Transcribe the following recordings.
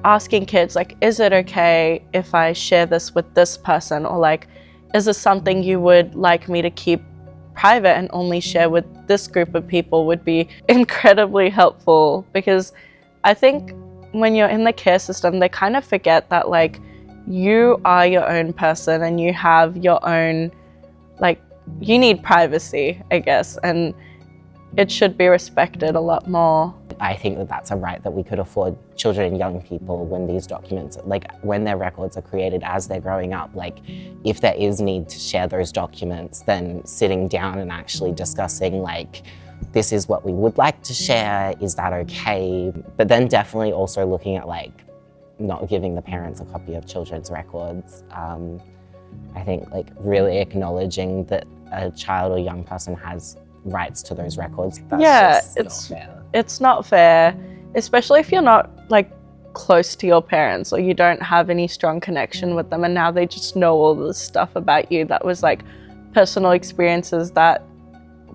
asking kids, like, is it okay if I share this with this person? Or like, is this something you would like me to keep private and only share with this group of people, would be incredibly helpful. Because I think when you're in the care system, they kind of forget that like you are your own person and you have your own, like, you need privacy, I guess, and it should be respected a lot more. I think that that's a right that we could afford children and young people when these documents, like when their records are created as they're growing up. Like if there is need to share those documents, then sitting down and actually discussing like, this is what we would like to share, is that okay? But then definitely also looking at like not giving the parents a copy of children's records. I think like really acknowledging that a child or young person has rights to those records. It's not fair, especially if you're not like close to your parents or you don't have any strong connection with them, and now they just know all this stuff about you that was like personal experiences that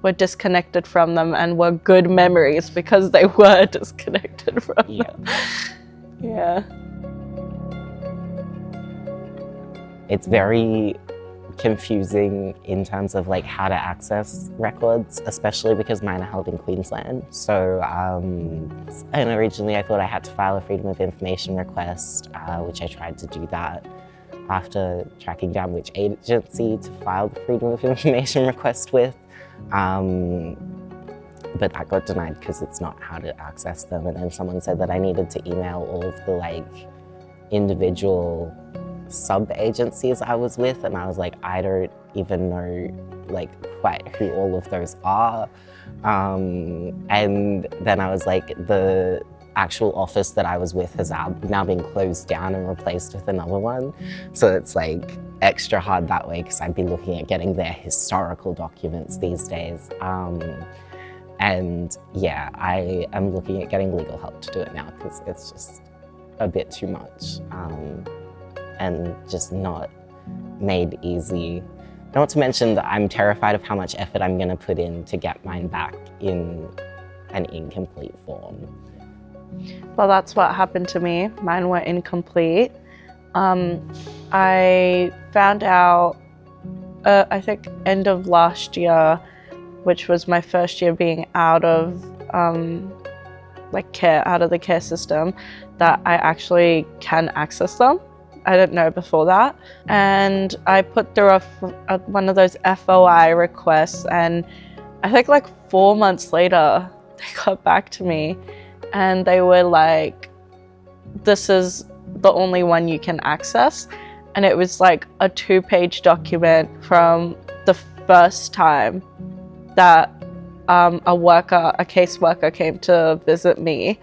were disconnected from them and were good memories because they were disconnected from them. Yeah. It's very confusing in terms of like how to access records, especially because mine are held in Queensland. So, and originally I thought I had to file a Freedom of Information request, which I tried to do that after tracking down which agency to file the Freedom of Information request with. But that got denied because it's not how to access them. And then someone said that I needed to email all of the like individual sub-agencies I was with, and I was like, I don't even know like quite who all of those are. And then I was like, the actual office that I was with has now been closed down and replaced with another one. So it's like extra hard that way because I'd be looking at getting their historical documents these days. And yeah, I am looking at getting legal help to do it now because it's just a bit too much. And just not made easy. Not to mention that I'm terrified of how much effort I'm gonna put in to get mine back in an incomplete form. Well, that's what happened to me. Mine were incomplete. I found out, I think end of last year, which was my first year being out of out of the care system, that I actually can access them. I didn't know before that. And I put through one of those FOI requests, and I think like 4 months later, they got back to me and they were like, this is the only one you can access. And it was like a 2-page document from the first time that a caseworker came to visit me.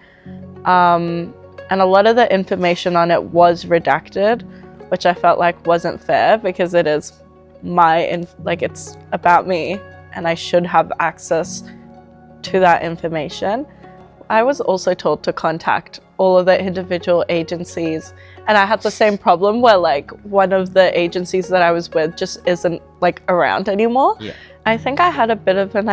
And a lot of the information on it was redacted, which I felt like wasn't fair because it is it's about me and I should have access to that information. I was also told to contact all of the individual agencies, and I had the same problem where like one of the agencies that I was with just isn't like around anymore. Yeah. I think I had a bit of an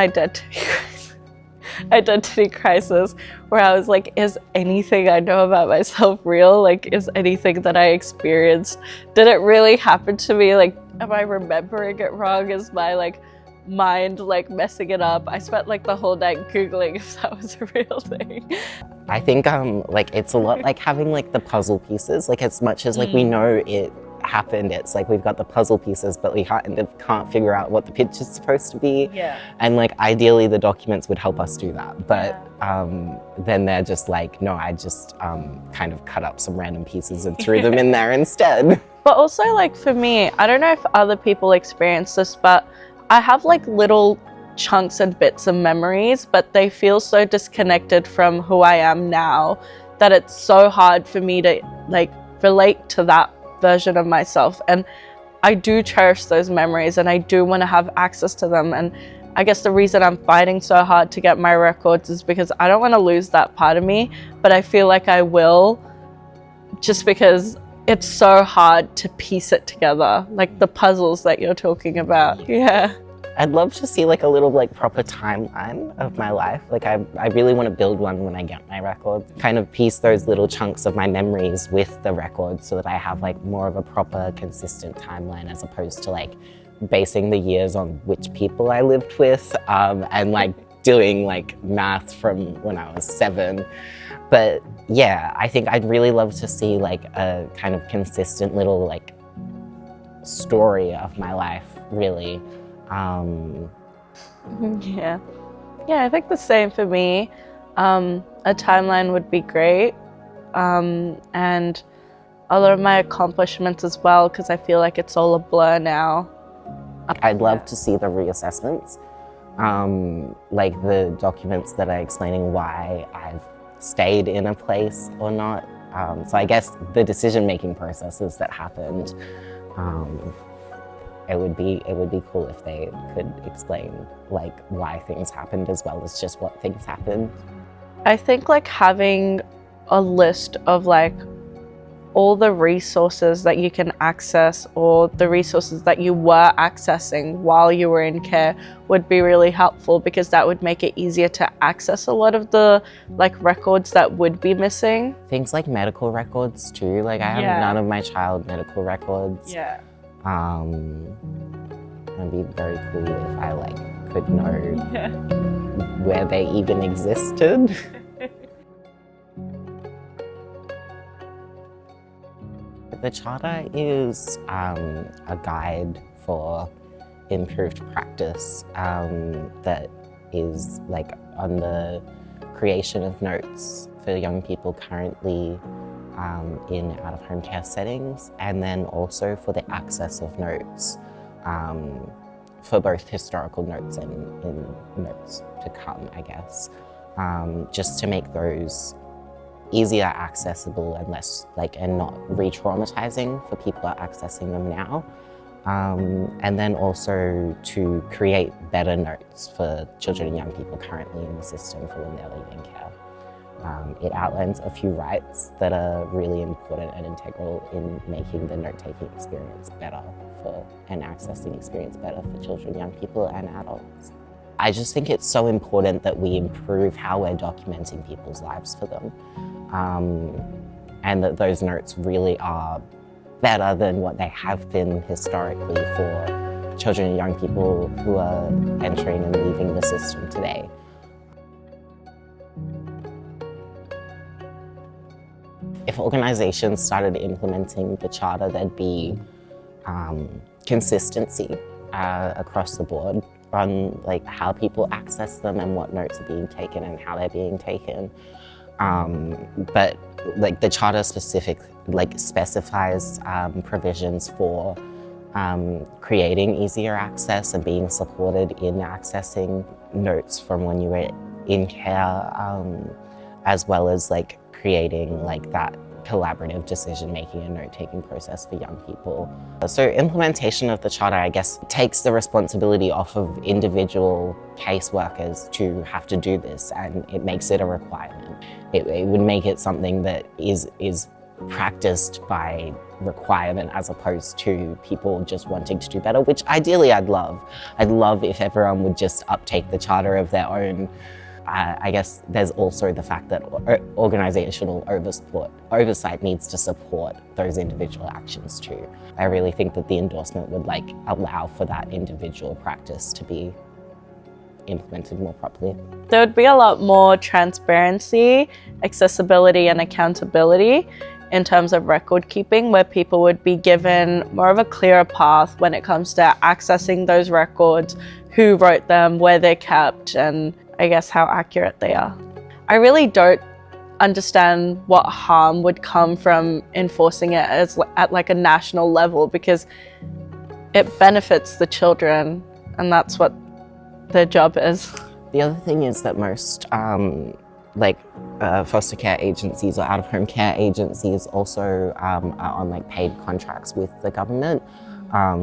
identity crisis where I was like, is anything I know about myself real? Like, is anything that I experienced, did it really happen to me? Like, am I remembering it wrong? Is my like mind like messing it up? I spent like the whole night Googling if that was a real thing. I think like it's a lot like having like the puzzle pieces, like as much as like we know it happened, it's like we've got the puzzle pieces but we can't figure out what the picture's supposed to be. Yeah. And like ideally the documents would help us do that, but then they're just like, no, I just kind of cut up some random pieces and threw them in there instead. But also like for me, I don't know if other people experience this, but I have like little chunks and bits of memories, but they feel so disconnected from who I am now that it's so hard for me to like relate to that version of myself. And I do cherish those memories and I do want to have access to them. And I guess the reason I'm fighting so hard to get my records is because I don't want to lose that part of me, but I feel like I will, just because it's so hard to piece it together, like the puzzles that you're talking about. Yeah. I'd love to see like a little like proper timeline of my life. Like I really want to build one when I get my record. Kind of piece those little chunks of my memories with the record so that I have like more of a proper consistent timeline as opposed to like basing the years on which people I lived with and like doing like math from when I was 7. But yeah, I think I'd really love to see like a kind of consistent little like story of my life, really. Yeah, I think the same for me. A timeline would be great, and a lot of my accomplishments as well, because I feel like it's all a blur now. I'd love to see the reassessments, like the documents that are explaining why I've stayed in a place or not. So I guess the decision-making processes that happened. It would be cool if they could explain like why things happened as well as just what things happened. I think like having a list of like all the resources that you can access or the resources that you were accessing while you were in care would be really helpful, because that would make it easier to access a lot of the like records that would be missing. Things like medical records too. Like I have none of my child medical records. Yeah. It'd be very cool if I like could know where they even existed. The Charter is a guide for improved practice that is like on the creation of notes for young people currently in out-of-home care settings, and then also for the access of notes for both historical notes and in notes to come, I guess, just to make those easier accessible and less and not re-traumatizing for people who are accessing them now. And then also to create better notes for children and young people currently in the system for when they're leaving care. It outlines a few rights that are really important and integral in making the note-taking experience better and accessing experience better for children, young people and adults. I just think it's so important that we improve how we're documenting people's lives for them. And that those notes really are better than what they have been historically for children and young people who are entering and leaving the system today. If organisations started implementing the Charter, there'd be consistency across the board on how people access them and what notes are being taken and how they're being taken. But the Charter specifies provisions for creating easier access and being supported in accessing notes from when you were in care, as well as creating that collaborative decision-making and note-taking process for young people. So implementation of the Charter, I guess, takes the responsibility off of individual caseworkers to have to do this, and it makes it a requirement. It would make it something that is practiced by requirement as opposed to people just wanting to do better, which ideally I'd love. I'd love if everyone would just uptake the Charter of their own. I guess there's also the fact that organisational oversight needs to support those individual actions too. I really think that the endorsement would allow for that individual practice to be implemented more properly. There would be a lot more transparency, accessibility and accountability in terms of record keeping, where people would be given more of a clearer path when it comes to accessing those records, who wrote them, where they're kept, and I guess how accurate they are. I really don't understand what harm would come from enforcing it at a national level, because it benefits the children and that's what their job is. The other thing is that most foster care agencies or out-of-home care agencies also are on paid contracts with the government.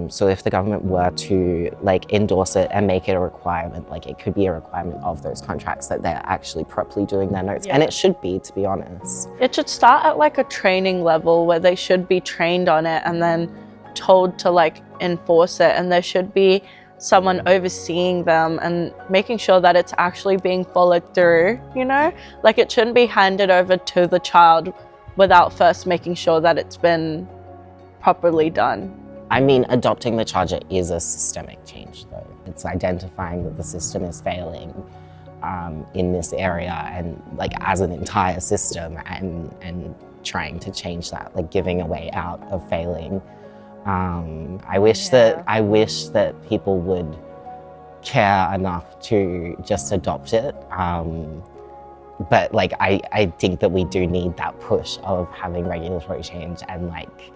So if the government were to endorse it and make it a requirement, it could be a requirement of those contracts that they're actually properly doing their notes. Yeah. And it should be, to be honest. It should start at a training level where they should be trained on it and then told to enforce it. And there should be someone overseeing them and making sure that it's actually being followed through, you know? Like, it shouldn't be handed over to the child without first making sure that it's been properly done. I mean, adopting the charger is a systemic change, though. It's identifying that the system is failing in this area, and like as an entire system, and trying to change that, like giving a way out of failing. I wish that people would care enough to just adopt it. But like I think that we do need that push of having regulatory change and like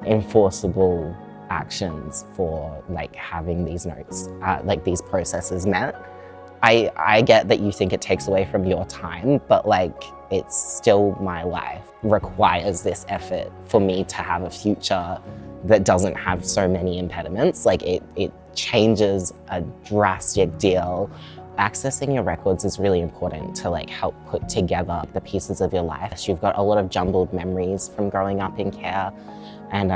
enforceable actions for like having these notes, like these processes met. I get that you think it takes away from your time, but like it's still my life. Requires this effort for me to have a future that doesn't have so many impediments. Like it changes a drastic deal. Accessing your records is really important to like help put together the pieces of your life. You've got a lot of jumbled memories from growing up in care, and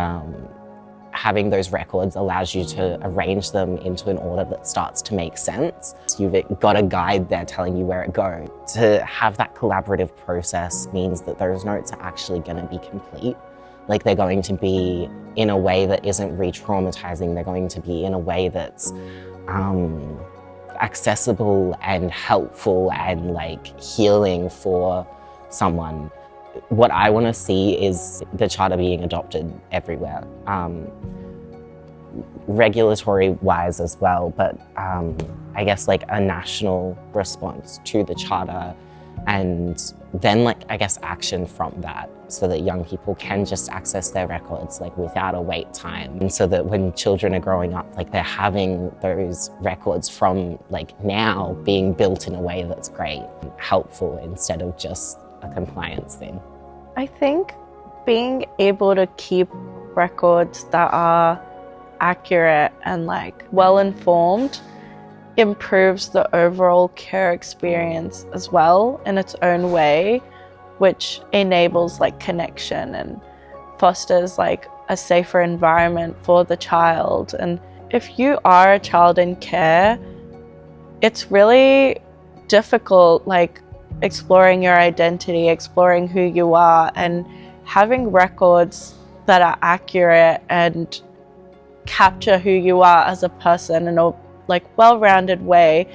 having those records allows you to arrange them into an order that starts to make sense. You've got a guide there telling you where it goes. To have that collaborative process means that those notes are actually going to be complete. Like, they're going to be in a way that isn't re-traumatizing. They're going to be in a way that's accessible and helpful and like healing for someone. What I want to see is the charter being adopted everywhere, regulatory wise as well, but I guess like a national response to the charter, and then like I guess action from that, so that young people can just access their records like without a wait time, and so that when children are growing up, like they're having those records from like now being built in a way that's great, helpful, instead of just a compliance thing. I think being able to keep records that are accurate and like well informed improves the overall care experience as well in its own way, which enables like connection and fosters like a safer environment for the child. And if you are a child in care, it's really difficult, like exploring your identity, exploring who you are, and having records that are accurate and capture who you are as a person in a like well-rounded way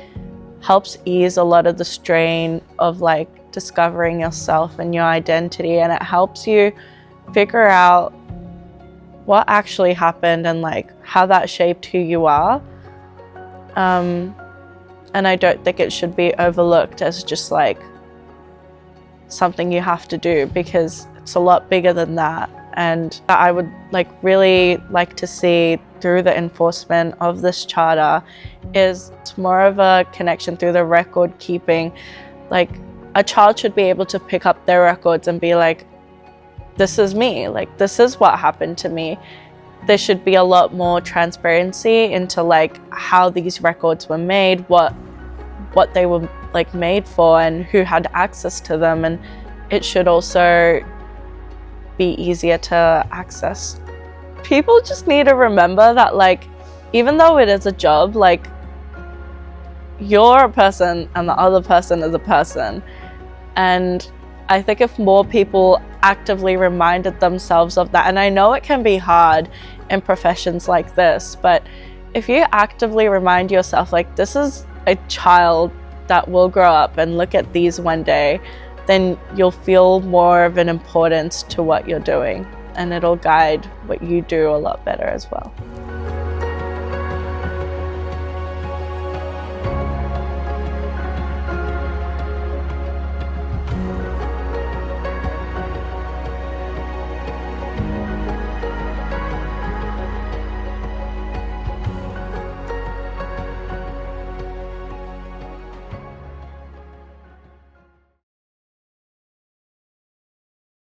helps ease a lot of the strain of like discovering yourself and your identity, and it helps you figure out what actually happened and like how that shaped who you are. And I don't think it should be overlooked as just like something you have to do, because it's a lot bigger than that. And I would like really like to see through the enforcement of this charter is more of a connection through the record keeping. Like, a child should be able to pick up their records and be like, this is me, like this is what happened to me. There should be a lot more transparency into like how these records were made, what they were like made for, and who had access to them. And it should also be easier to access. People just need to remember that like, even though it is a job, like you're a person and the other person is a person. And I think if more people actively reminded themselves of that, and I know it can be hard in professions like this, but if you actively remind yourself like, this is a child that will grow up and look at these one day, then you'll feel more of an importance to what you're doing, and it'll guide what you do a lot better as well.